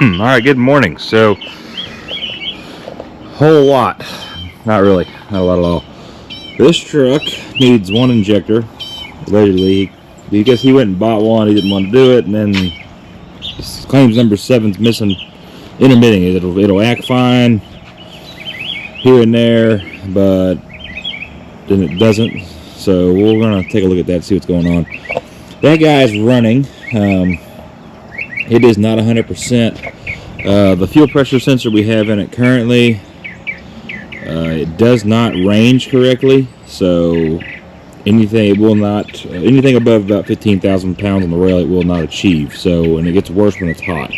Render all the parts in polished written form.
Alright, good morning. So, whole lot. Not really. Not a lot at all. This truck needs one injector. Allegedly, because he went and bought one, he didn't want to do it, and then claims number 7's missing, intermitting. It'll act fine here and there, but then it doesn't. So we're gonna take a look at that, see what's going on. That guy's running. It is not 100%. The fuel pressure sensor we have in it currently, it does not range correctly, so anything above about 15,000 pounds on the rail it will not achieve. So, and it gets worse when it's hot.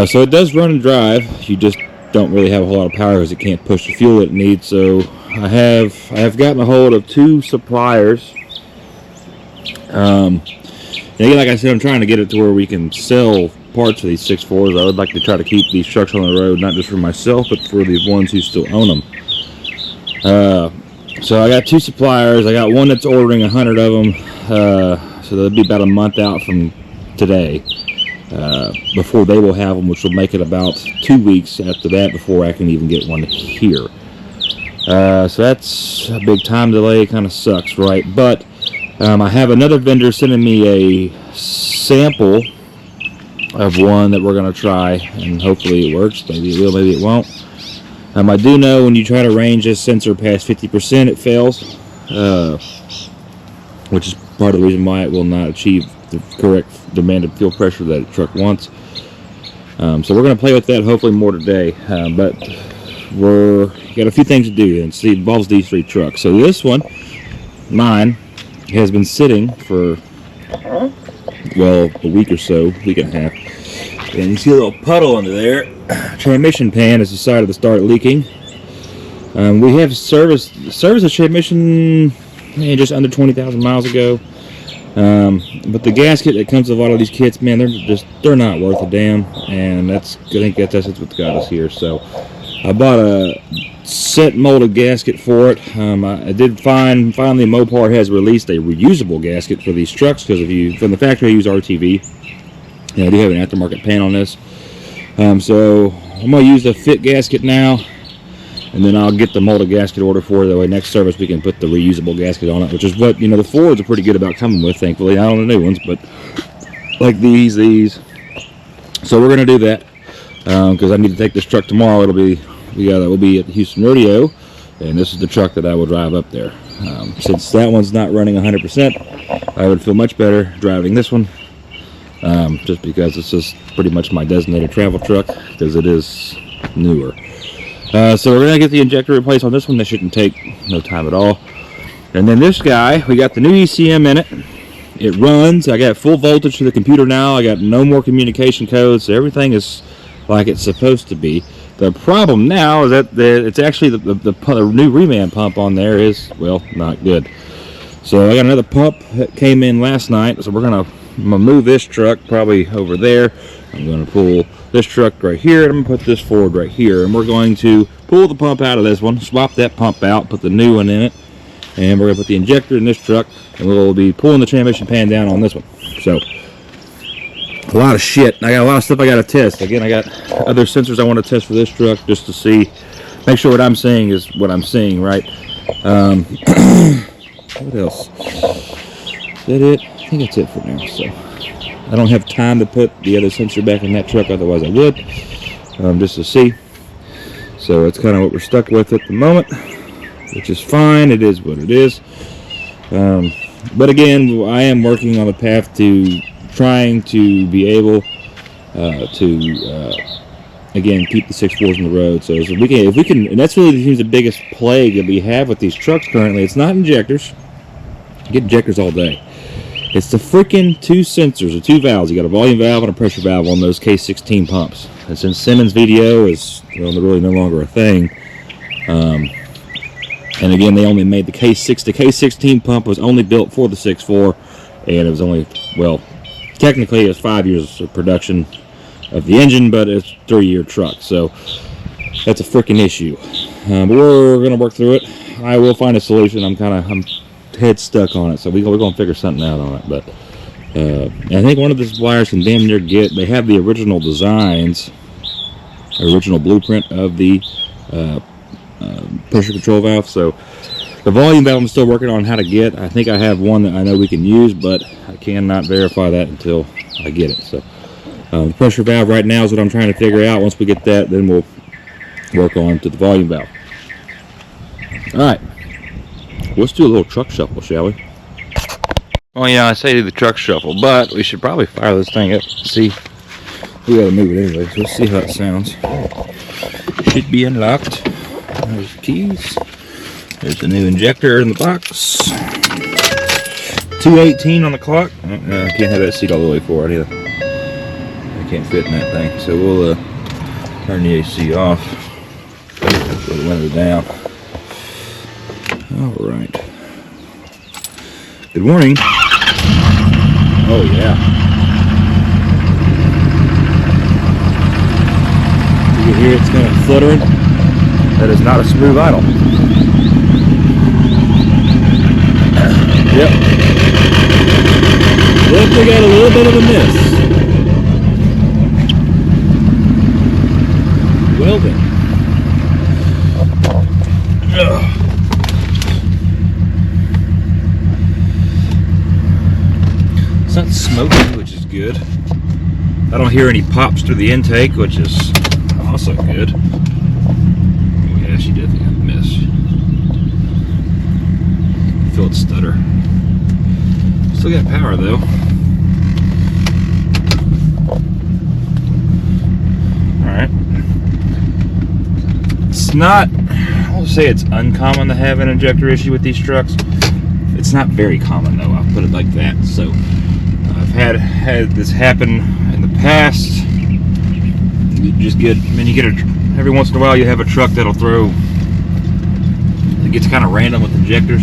So it does run and drive. You just don't really have a whole lot of power because it can't push the fuel it needs. So I have gotten a hold of 2 suppliers. And again, like I said, I'm trying to get it to where we can sell parts of these 6.4s. I would like to try to keep these trucks on the road, not just for myself, but for the ones who still own them. So I got 2 suppliers. I got one that's ordering 100 of them. So that'll be about a month out from today before they will have them, which will make it about 2 weeks after that before I can even get one here. So that's a big time delay. Kind of sucks, right? But I have another vendor sending me a sample of one that we're going to try, and hopefully it works. Maybe it will, maybe it won't. I do know when you try to range this sensor past 50%, it fails, which is part of the reason why it will not achieve the correct demanded fuel pressure that the truck wants. So we're going to play with that, hopefully more today. But we're got a few things to do, and it involves these 3 trucks. So this one, mine, has been sitting for, well, a week or so, week and a half. And you see a little puddle under there. Transmission pan has decided to start leaking. We have serviced the transmission just under 20,000 miles ago. But the gasket that comes with a lot of these kits, man, they're not worth a damn. And I think that's what got us here. So I bought a set molded gasket for it. I did find finally Mopar has released a reusable gasket for these trucks, because from the factory I use RTV. I do have an aftermarket pan on this. So I'm going to use the fit gasket now, and then I'll get the molded gasket order for it. That way next service we can put the reusable gasket on it, which is what, the Fords are pretty good about coming with, thankfully. Not on the new ones, but like these. So we're going to do that, because I need to take this truck tomorrow. We'll be at the Houston Rodeo, and this is the truck that I will drive up there. Since that one's not running 100%, I would feel much better driving this one. Just because it's just pretty much my designated travel truck, because it is newer. So we're going to get the injector replaced on this one. That shouldn't take no time at all. And then this guy, we got the new ECM in it. It runs. I got full voltage to the computer now. I got no more communication codes. So everything is like it's supposed to be. The problem now is that it's actually the new reman pump on there is, well, not good. So I got another pump that came in last night. So I'm gonna move this truck probably over there. I'm going to pull this truck right here, and I'm going to put this Ford right here, and we're going to pull the pump out of this one, swap that pump out, put the new one in it, and we're going to put the injector in this truck, and we'll be pulling the transmission pan down on this one. So a lot of shit. I got a lot of stuff I got to test. Again, I got other sensors I want to test for this truck, just to see, make sure what I'm seeing is what I'm seeing, right? What else? Is that it? I think that's it for now. So I don't have time to put the other sensor back in that truck, otherwise I would, just to see. So it's kind of what we're stuck with at the moment, which is fine. It is what it is. But again, I am working on the path to trying to be able to again keep the 6.4s on the road. So if we can, and that's really the biggest plague that we have with these trucks currently. It's not injectors. You get injectors all day. It's the freaking 2 sensors, the 2 valves. You got a volume valve and a pressure valve on those K16 pumps. And since Simmons VDO is really no longer a thing, and again, they only made the K16 pump was only built for the 6.4, and it was only, well, technically it was 5 years of production of the engine, but it's a 3-year truck, so that's a freaking issue. But we're gonna work through it. I will find a solution. I'm head stuck on it, so we're gonna figure something out on it. But I think one of the suppliers can damn near get, they have the original designs, original blueprint of the pressure control valve. So the volume valve I'm still working on how to get. I think I have one that I know we can use, but I cannot verify that until I get it. So the pressure valve right now is what I'm trying to figure out. Once we get that, then we'll work on to the volume valve. All right, let's do a little truck shuffle, shall we? Oh yeah, I say do the truck shuffle, but we should probably fire this thing up. See, we gotta move it anyway. So let's see how it sounds. Should be unlocked. There's the keys. There's the new injector in the box. 218 on the clock. I can't have that seat all the way forward either. I can't fit in that thing. So we'll turn the AC off. Put the window down. All right. Good morning. Oh yeah. You can hear it's kind of fluttering. That is not a smooth idle. Yep. Definitely got a little bit of a miss. Well then. Ugh. It's not smoking, which is good. I don't hear any pops through the intake, which is also good. Oh yeah, she definitely got a miss. Feel it stutter. Still got power though. Alright. It's not, I won't say it's uncommon to have an injector issue with these trucks. It's not very common though, I'll put it like that. So I've had this happen in the past. You just get, I mean, you get every once in a while you have a truck that'll throw, it gets kind of random with injectors.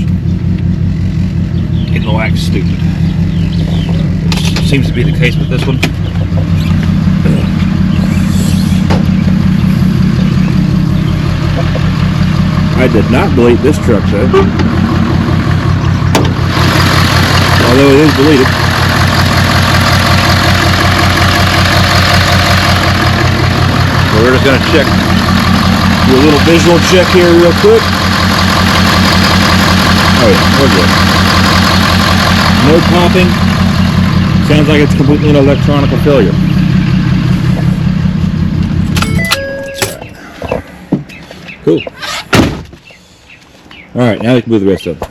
It'll act stupid. Which seems to be the case with this one. I did not delete this truck though. Although it is deleted. So we're just going to check, do a little visual check here real quick. Oh yeah, we're good. No popping. Sounds like it's completely an electronic failure. That's right. Cool. Alright, now we can move the rest of it.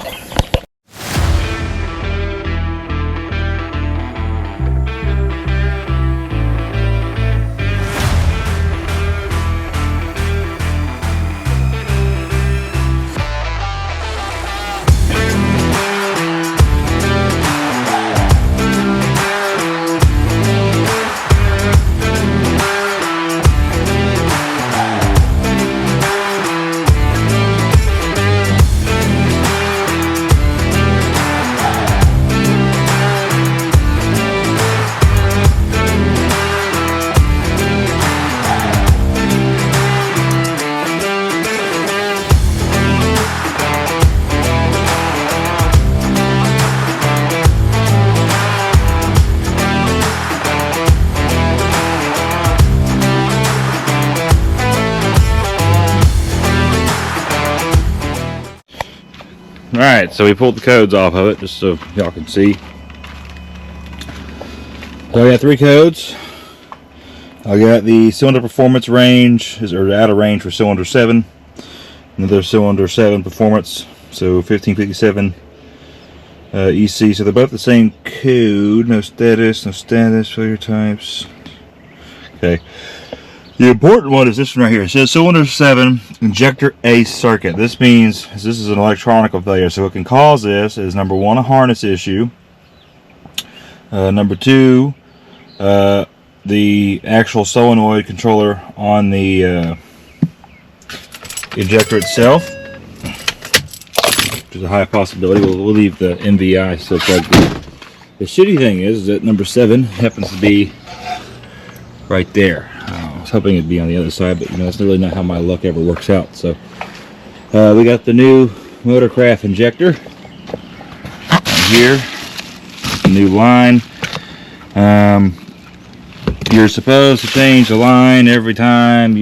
Alright, so we pulled the codes off of it just so y'all can see. So I got 3 codes. I got the cylinder performance range, or out of range for cylinder 7. Another cylinder 7 performance, so 1557 EC. So they're both the same code. No status, failure types. Okay. The important one is this one right here. It says cylinder 7 injector A circuit. This means this is an electronic failure. So what can cause this is number 1, a harness issue. Number 2, the actual solenoid controller on the injector itself, which is a high possibility. We'll leave the MVI still plugged in. The shitty thing is that number 7 happens to be right there. I was hoping it'd be on the other side, but you know, that's really not how my luck ever works out. So we got the new Motorcraft injector here, the new line. You're supposed to change the line every time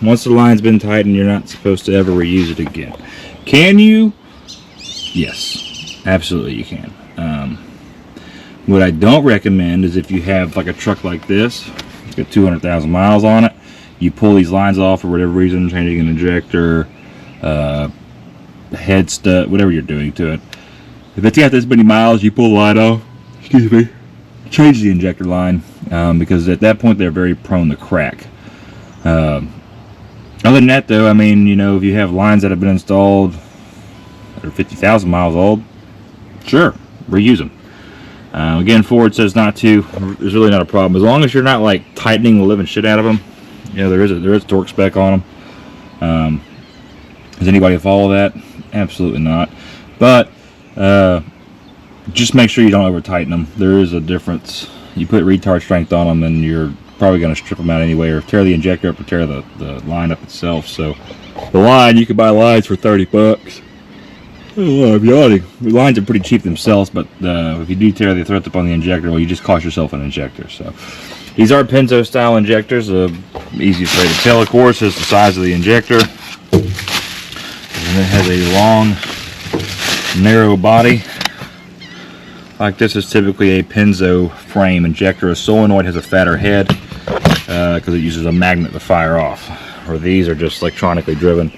once the line's been tightened, you're not supposed to ever reuse it again. Can you? Yes, absolutely you can. What I don't recommend is if you have like a truck like this, it's got 200,000 miles on it, you pull these lines off for whatever reason, changing an injector, head stud, whatever you're doing to it. If it's got this many miles, you pull the line off, excuse me, change the injector line, because at that point they're very prone to crack. Other than that though, I mean, if you have lines that have been installed that are 50,000 miles old, sure, reuse them. Again, Ford says not to. There's really not a problem as long as you're not like tightening the living shit out of them. There is a torque spec on them. Does anybody follow that? Absolutely not. But just make sure you don't over tighten them. There is a difference. You put retard strength on them and you're probably going to strip them out anyway, or tear the injector up or tear the line up itself. So the line, you can buy lines for 30 bucks. Oh, I'm yawning. The lines are pretty cheap themselves, but if you do tear the threads up on the injector, well, you just cost yourself an injector. So these are Penzo style injectors. The easiest way to tell, of course, is the size of the injector. And it has a long, narrow body. Like this is typically a Penzo frame injector. A solenoid has a fatter head because it uses a magnet to fire off. Or these are just electronically driven,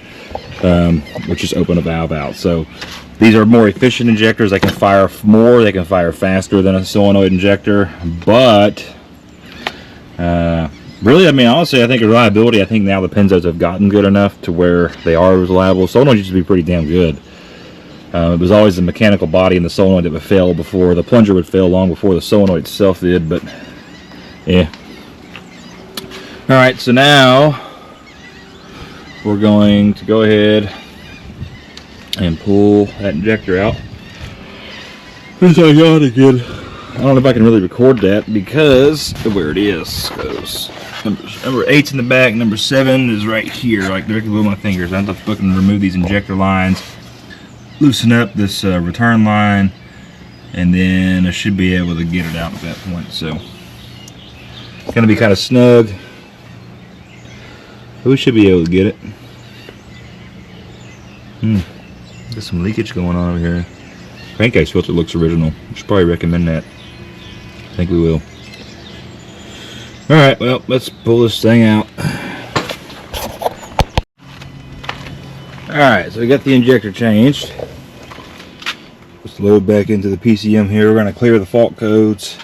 which just open a valve out. So these are more efficient injectors. They can fire more, they can fire faster than a solenoid injector. But really, I mean, honestly, I think reliability, I think now the Penzos have gotten good enough to where they are reliable. Solenoid used to be pretty damn good. It was always the mechanical body in the solenoid that would fail before the plunger would fail, long before the solenoid itself did. But yeah. All right, so now we're going to go ahead and pull that injector out. As I yawn again. I don't know if I can really record that because of where it is. Goes number 8's in the back, number 7 is right here, like directly below my fingers. I have to fucking remove these injector lines, loosen up this return line, and then I should be able to get it out at that point. So it's gonna be kind of snug, but we should be able to get it. Got some leakage going on over here. Crankcase filter looks original. We should probably recommend that. I think we will. Alright, well, let's pull this thing out. Alright, so we got the injector changed. Let's load back into the PCM here. We're going to clear the fault codes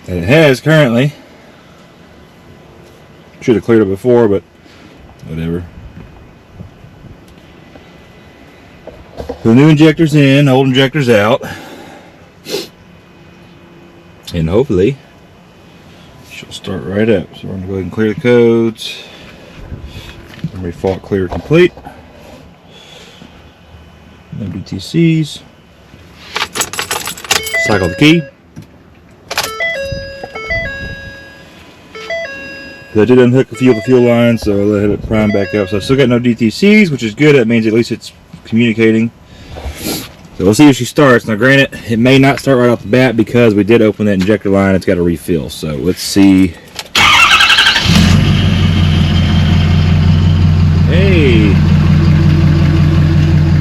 that it has currently. Should have cleared it before, but whatever. The new injector's in, old injector's out. And hopefully she'll start right up. So we're going to go ahead and clear the codes. Memory fault clear complete. No DTCs. Cycle the key. I did unhook a few of the fuel lines, so I'll let it prime back up. So I still got no DTCs, which is good. That means at least it's communicating. So we'll see if she starts. Now granted, it may not start right off the bat because we did open that injector line. It's got to refill. So let's see. Hey,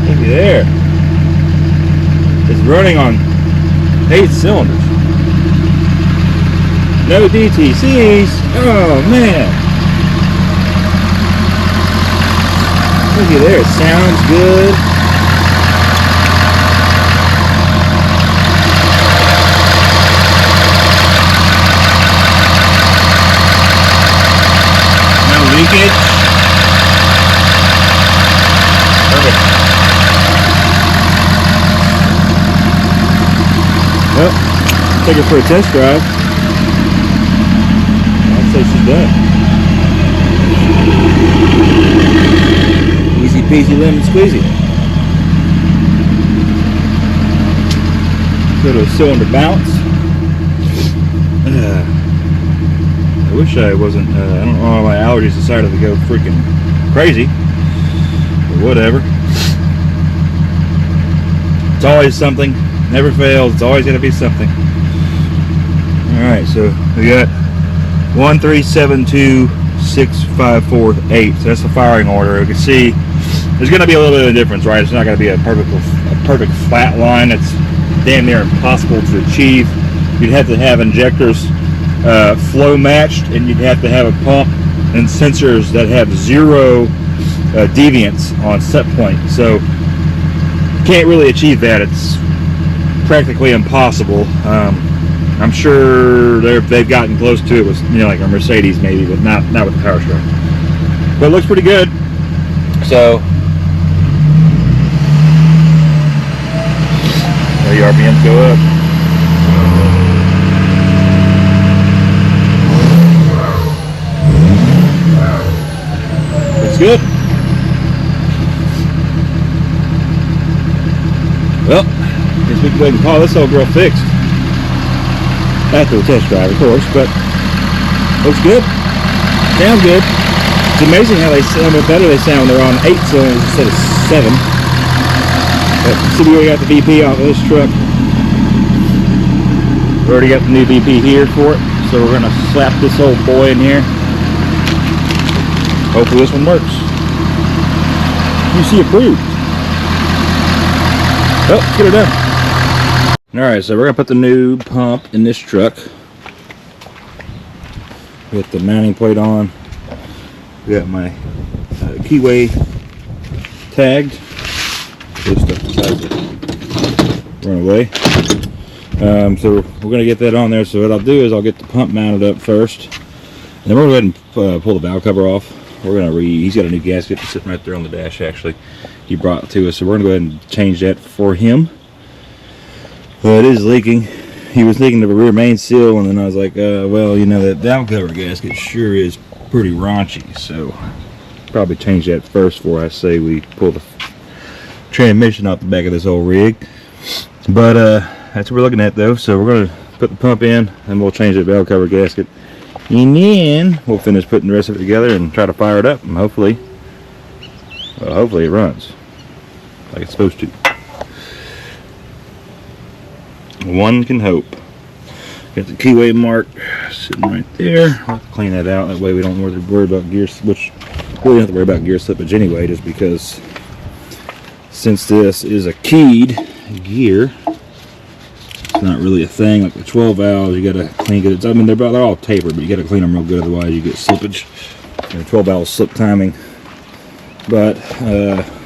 looky there. It's running on 8 cylinders. No DTCs. Oh man. Looky there. It sounds good. Leakage. Perfect. Well, take her for a test drive. I'd say she's done. Easy peasy lemon squeezy. Go to a cylinder bounce. I wish I wasn't, I don't know, my allergies decided to go freaking crazy, but whatever. It's always something, never fails, it's always going to be something. Alright, so we got 1372654 So that's the firing order. You can see there's going to be a little bit of a difference, right? It's not going to be a perfect flat line. It's damn near impossible to achieve. You'd have to have injectors flow matched, and you'd have to have a pump and sensors that have zero deviance on set point. So you can't really achieve that. It's practically impossible. I'm sure they've gotten close to it with, you know, like a Mercedes maybe, but not with the power stroke. But it looks pretty good. So the RPMs go up. Looks good. Well, guess we can go ahead and call this old girl fixed. After the test drive, of course, but looks good. Sounds good. It's amazing how better they sound when they're on 8 cylinders instead of 7. But see, we already got the VP off of this truck. We already got the new VP here for it, so we're gonna slap this old boy in here. Hopefully this one works. QC approved. Well, let's get her done. Alright, so we're going to put the new pump in this truck with the mounting plate on. We got my keyway tagged. This stuff decides to run away. So we're going to get that on there. So what I'll do is I'll get the pump mounted up first. And then we're going to go ahead and pull the valve cover off. We're going to he's got a new gasket sitting right there on the dash actually. He brought it to us. So we're going to go ahead and change that for him. Well, it is leaking. He was thinking of a rear main seal, and then I was like, well, you know, that valve cover gasket sure is pretty raunchy, so probably change that first before I say we pull the transmission off the back of this old rig. But that's what we're looking at, though. So we're going to put the pump in, and we'll change that valve cover gasket, and then we'll finish putting the rest of it together and try to fire it up, and hopefully it runs like it's supposed to. One can hope. Got the keyway mark sitting right there. I'll have to clean that out. That way we don't have to worry about gear, which we don't have to worry about gear slippage anyway, just because since this is a keyed gear, it's not really a thing. Like the 12 valves, you gotta clean it. I mean, they're all tapered, but you gotta clean them real good, otherwise you get slippage. And the 12 valve slip timing. But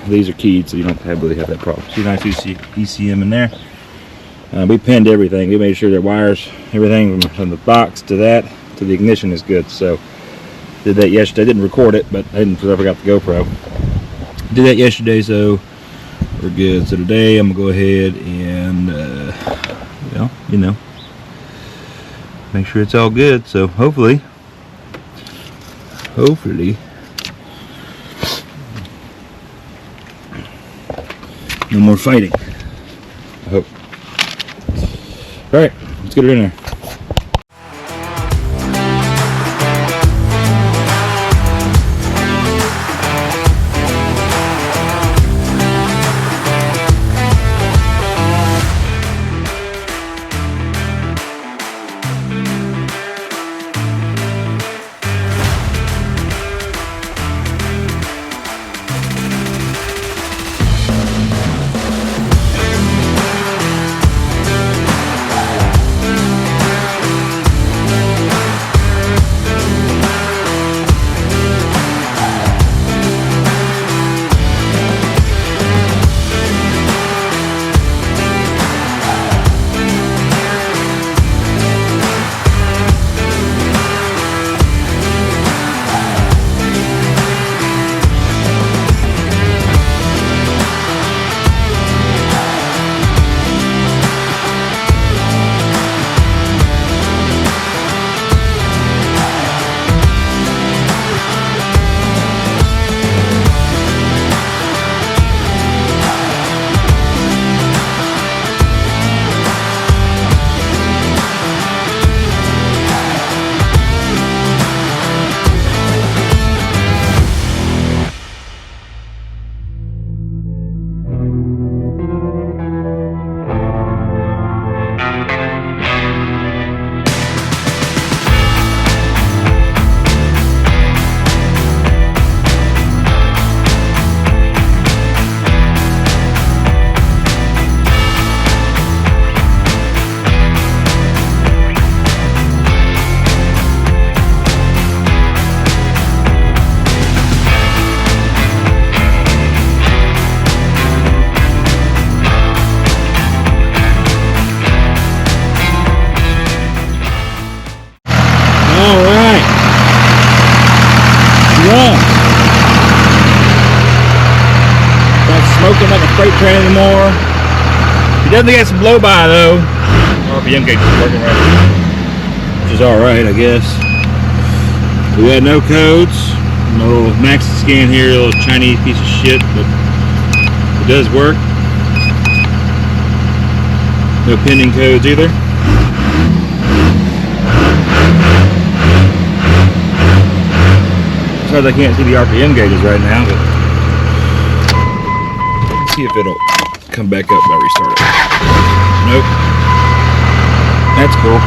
these are keyed, so you don't really have that problem. See, nice ECM in there. We pinned everything. We made sure that wires, everything from the box to that to the ignition is good. So did that yesterday. I didn't record it, but I didn't because I forgot the GoPro. Did that yesterday, so we're good. So today I'm gonna go ahead and well, you know, make sure it's all good. So hopefully no more fighting. I hope. Alright, let's get it in there. freight train anymore. He definitely got some blow by though. RPM gauge is working right now, which is alright, I guess. We had no codes, no max scan here, a little Chinese piece of shit, but it does work. No pending codes either. As far as I can't see the RPM gauges right now, but let's see if it'll come back up if I restart it. Nope. That's cool.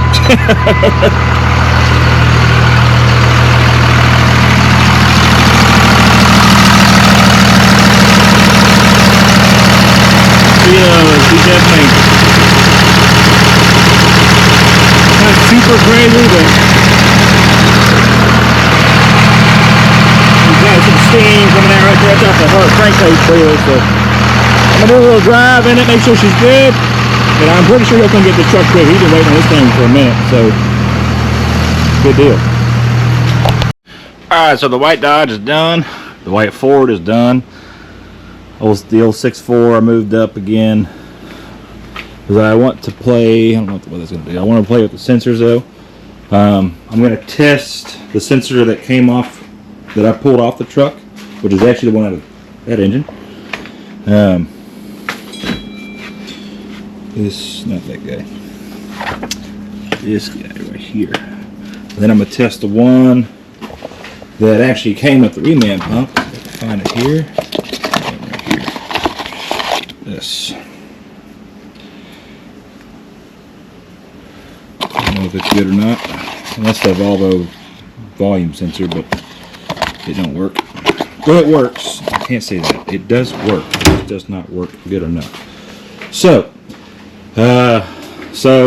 He definitely not super crazy, but he's got some steam coming out right there. That's off the hard crankcase trailer, so I'm gonna do a little drive in it, make sure she's good. But I'm pretty sure he'll come get the truck quick. He's been waiting on this thing for a minute, so good deal. Alright, so the white Dodge is done. The white Ford is done. The old 6.4 I moved up again. Because I want to play, I don't know what that's going to do. I want to play with the sensors though. I'm going to test the sensor that came off, that I pulled off the truck, which is actually the one out of that engine. This, not that guy. This guy right here. And then I'm going to test the one that actually came with the reman pump. If I can find it here. Right here. This. I don't know if it's good or not. That's the Volvo volume sensor, but it don't work. Well, it works. I can't say that. It does work. It does not work good enough. So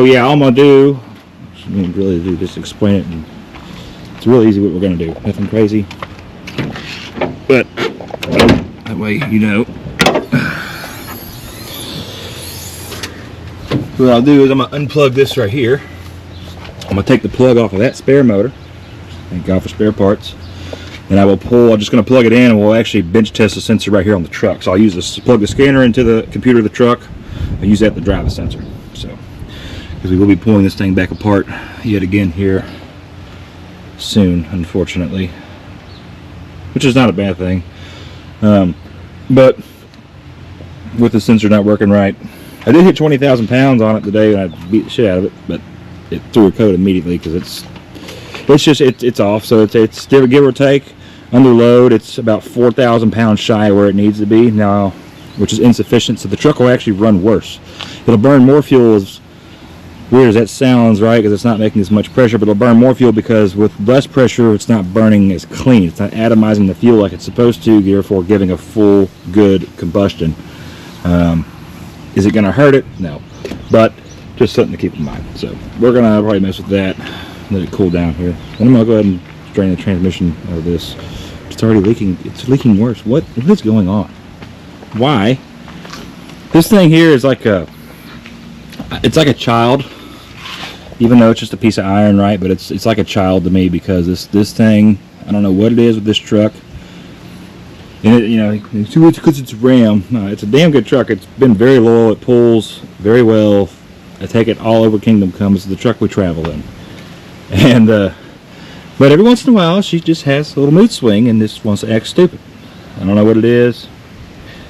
yeah, all I'm gonna do, I mean, really do just explain it, and it's real easy what we're gonna do. Nothing crazy, but that way you know. What I'll do is I'm gonna unplug this right here. I'm gonna take the plug off of that spare motor. Thank God for spare parts. And I will pull. I'm just gonna plug it in, and we'll actually bench test the sensor right here on the truck. So I'll use this, plug the scanner into the computer of the truck. I'll use that to drive the sensor. So, because we will be pulling this thing back apart yet again here soon, unfortunately, which is not a bad thing. But with the sensor not working right, I did hit 20,000 pounds on it today, and I beat the shit out of it, but it threw a code immediately because it's off. So it's still, give or take, under load, it's about 4,000 pounds shy of where it needs to be now, which is insufficient. So the truck will actually run worse. It'll burn more fuel, as weird as that sounds, right? Because it's not making as much pressure, but it'll burn more fuel because with less pressure, it's not burning as clean. It's not atomizing the fuel like it's supposed to, therefore giving a full, good combustion. Is it going to hurt it? No. But just something to keep in mind. So we're going to probably mess with that, let it cool down here. And I'm going to go ahead and drain the transmission out of this. It's already leaking. It's leaking worse. What is going on? Why? This thing here is like it's like a child, even though it's just a piece of iron, right? But it's like a child to me, because this thing, I don't know what it is with this truck. And it, you know, it's because it's Ram. No, it's a damn good truck. It's been very loyal. It pulls very well. I take it all over Kingdom Come. It's the truck we travel in. And but every once in a while, she just has a little mood swing and just wants to act stupid. I don't know what it is.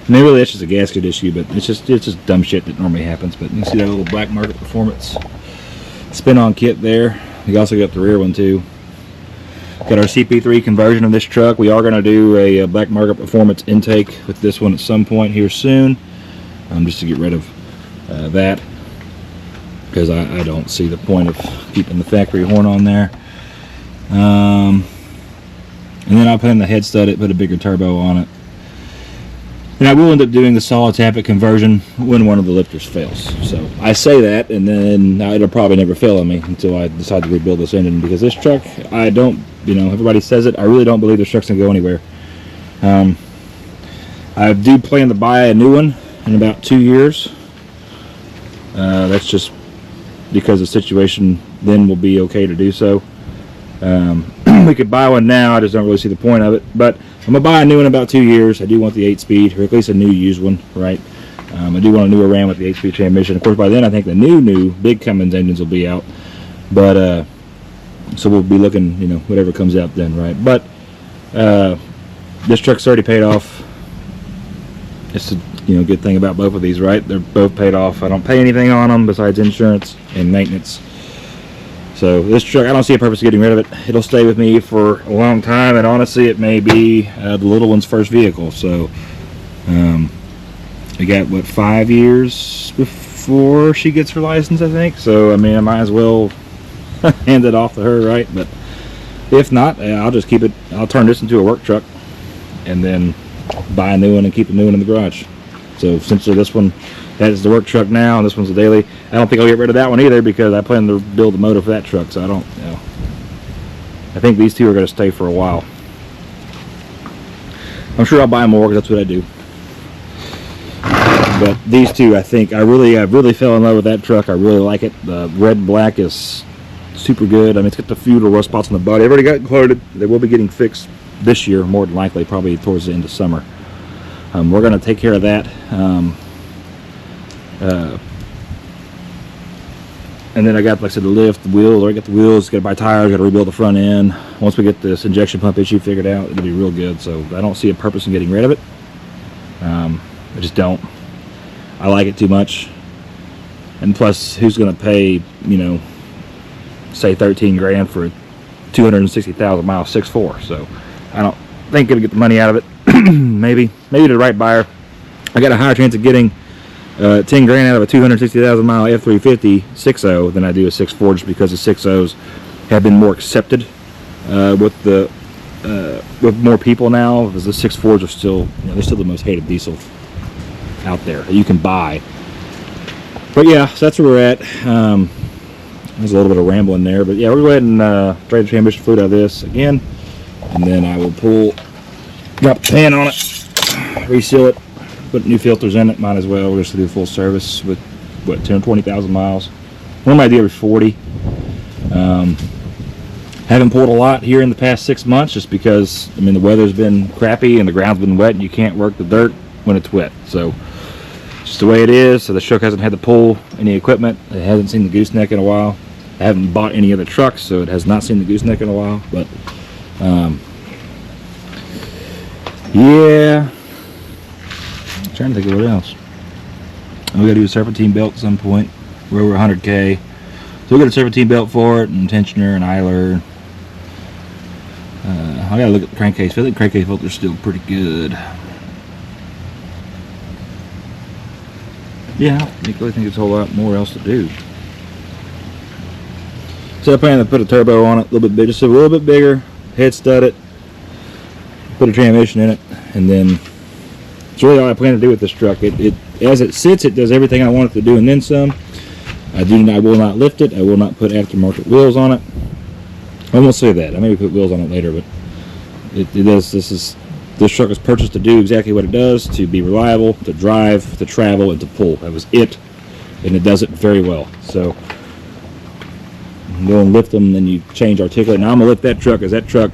Maybe really that's just a gasket issue, but it's just dumb shit that normally happens. But you see that little Black Market Performance spin-on kit there. You also got the rear one too. Got our CP3 conversion of this truck. We are going to do a Black Market Performance intake with this one at some point here soon, just to get rid of that, because I don't see the point of keeping the factory horn on there. And then I'll put in the head stud, put a bigger turbo on it. And I will end up doing the solid tappet conversion when one of the lifters fails. So I say that, and then it'll probably never fail on me until I decide to rebuild this engine, because this truck, I don't, you know, everybody says it, I really don't believe this truck's gonna go anywhere. I do plan to buy a new one in about 2 years. That's just because the situation then will be okay to do so. We could buy one now, I just don't really see the point of it, but I'm gonna buy a new one in about 2 years. I do want the 8-speed, or at least a new used one, right? I do want a newer Ram with the 8-speed transmission. Of course, by then I think the new big Cummins engines will be out. But so we'll be looking, you know, whatever comes out then, right? But this truck's already paid off. It's a good thing about both of these, right? They're both paid off. I don't pay anything on them besides insurance and maintenance. So this truck, I don't see a purpose of getting rid of it. It'll stay with me for a long time, and honestly, it may be the little one's first vehicle. So we got, what, 5 years before she gets her license, I think. So, I mean, I might as well hand it off to her, right? But if not, I'll just keep it. I'll turn this into a work truck and then buy a new one and keep a new one in the garage. So essentially this one, that is the work truck now, and this one's a daily. I don't think I'll get rid of that one either, because I plan to build the motor for that truck, so I don't, I think these two are going to stay for a while. I'm sure I'll buy more, because that's what I do. But these two, I think, I really fell in love with that truck. I really like it. The red and black is super good. I mean, it's got the few little rust spots on the body. I've already got included. They will be getting fixed this year, more than likely, probably towards the end of summer. We're going to take care of that. And then I got, like I said, the lift, the wheels. I got the wheels, got to buy tires, got to rebuild the front end. Once we get this injection pump issue figured out, it'll be real good. So I don't see a purpose in getting rid of it. I just don't. I like it too much. And plus, who's going to pay, say 13 grand for a 260,000 mile 6.4? So I don't think it'll get the money out of it. maybe to the right buyer. I got a higher chance of getting 10 grand out of a 260,000 mile F350 6.0 than I do a 6.4, just because the 6.0s have been more accepted with more people now, because the 6.4s are still, they're still the most hated diesel out there that you can buy. But yeah, so that's where we're at. There's a little bit of rambling there, but yeah, we'll go ahead and drain the transmission fluid out of this again, and then I will drop the pan on it, reseal it, put new filters in it. Might as well. We're just to do full service with, what, 10 or 20,000 miles. One might do every 40. Haven't pulled a lot here in the past 6 months, just because, I mean, the weather's been crappy and the ground's been wet, and you can't work the dirt when it's wet. So just the way it is. So the truck hasn't had to pull any equipment. It hasn't seen the gooseneck in a while. I haven't bought any other trucks, so it has not seen the gooseneck in a while. But yeah, I'm trying to think of what else. We got to do a serpentine belt at some point. We're over 100K, so we got a serpentine belt for it, and tensioner and idler. I gotta look at the crankcase. I think the crankcase filter's still pretty good. Yeah, I really think there's a whole lot more else to do. So I plan to put a turbo on it, a little bit bigger, just a little bit bigger, head stud it, put a transmission in it, and then it's really all I plan to do with this truck. It as it sits, it does everything I want it to do, and then some. I will not lift it. I will not put aftermarket wheels on it. I won't say that. I maybe put wheels on it later, but it does. This truck was purchased to do exactly what it does: to be reliable, to drive, to travel, and to pull. That was it, and it does it very well. So you go and lift them, then you change articulate. Now I'm gonna lift that truck, because that truck,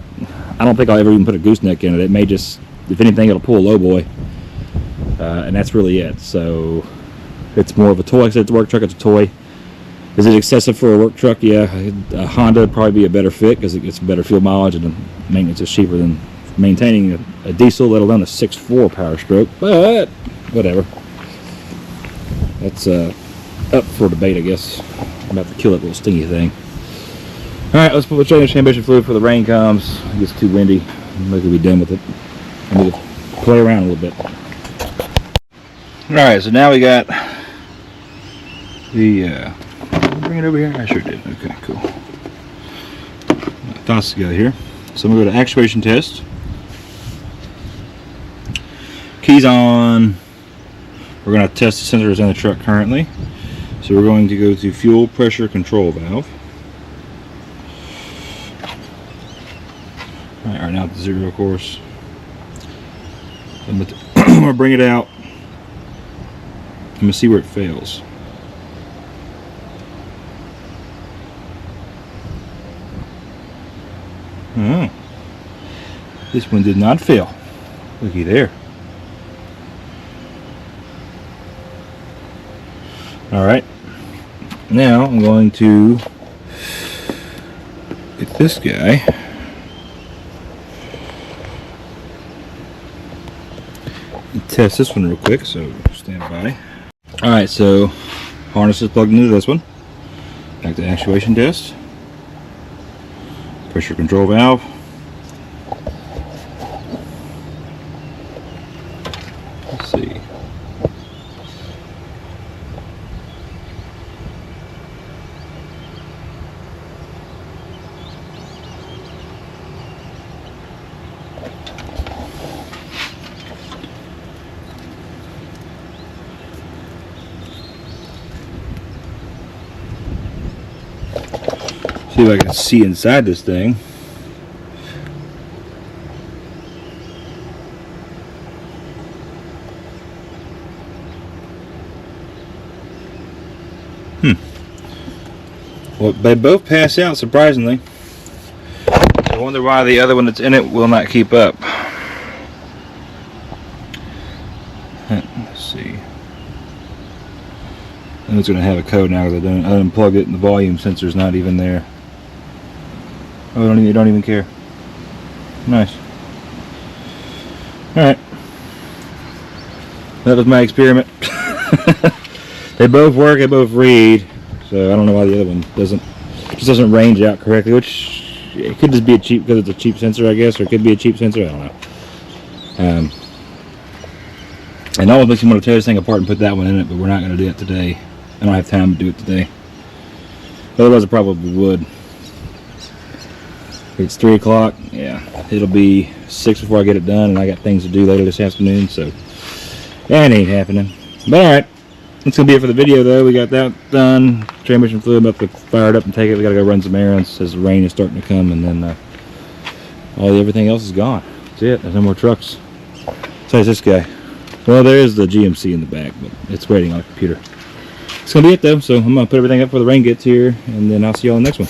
I don't think I'll ever even put a gooseneck in it. It may just, if anything, it'll pull a low boy, and that's really it. So it's more of a toy. Like I said, it's a work truck. It's a toy. Is it excessive for a work truck? Yeah, a Honda would probably be a better fit, because it gets better fuel mileage, and the maintenance is cheaper than maintaining a diesel, let alone a 6.4 power stroke. But whatever. That's up for debate, I guess. I'm about to kill that little stingy thing. All right, let's put the transmission fluid before the rain comes. It gets too windy. Maybe we'll be done with it. I need to play around a little bit. All right, so now we got the. Bring it over here. I sure did. Okay, cool. Thoughts together here. So I'm going to go to actuation test. Keys on. We're going to test the sensors in the truck currently. So we're going to go to fuel pressure control valve. All right, now it's 0, of course. I'm going to bring it out. I'm going to see where it fails. Oh, this one did not fail. Looky there. Alright, now I'm going to get this guy and test this one real quick, so stand by. Alright, so harness is plugged into this one. Back to actuation test. Pressure control valve. Let's see. See if I can see inside this thing. Well, they both pass out, surprisingly. I wonder why the other one that's in it will not keep up. Let's see. And it's going to have a code now because I unplugged it and the volume sensor's not even there. Oh, you don't even care. Nice. Alright. That was my experiment. They both work, they both read. So I don't know why the other one just doesn't range out correctly, which it could just be because it's a cheap sensor, I guess, or it could be a cheap sensor, I don't know. And always makes me want to tear this thing apart and put that one in it, but we're not going to do it today. I don't have time to do it today. Otherwise I probably would. It's 3 o'clock. Yeah, it'll be 6 before I get it done, and I got things to do later this afternoon, so that ain't happening. But alright, that's gonna be it for the video though. We got that done. Transmission fluid, about to fire it up and take it. We gotta go run some errands as the rain is starting to come, and then everything else is gone. That's it. There's no more trucks. Besides this guy. Well, there is the GMC in the back, but it's waiting on a computer. It's gonna be it though, so I'm gonna put everything up before the rain gets here, and then I'll see you all in the next one.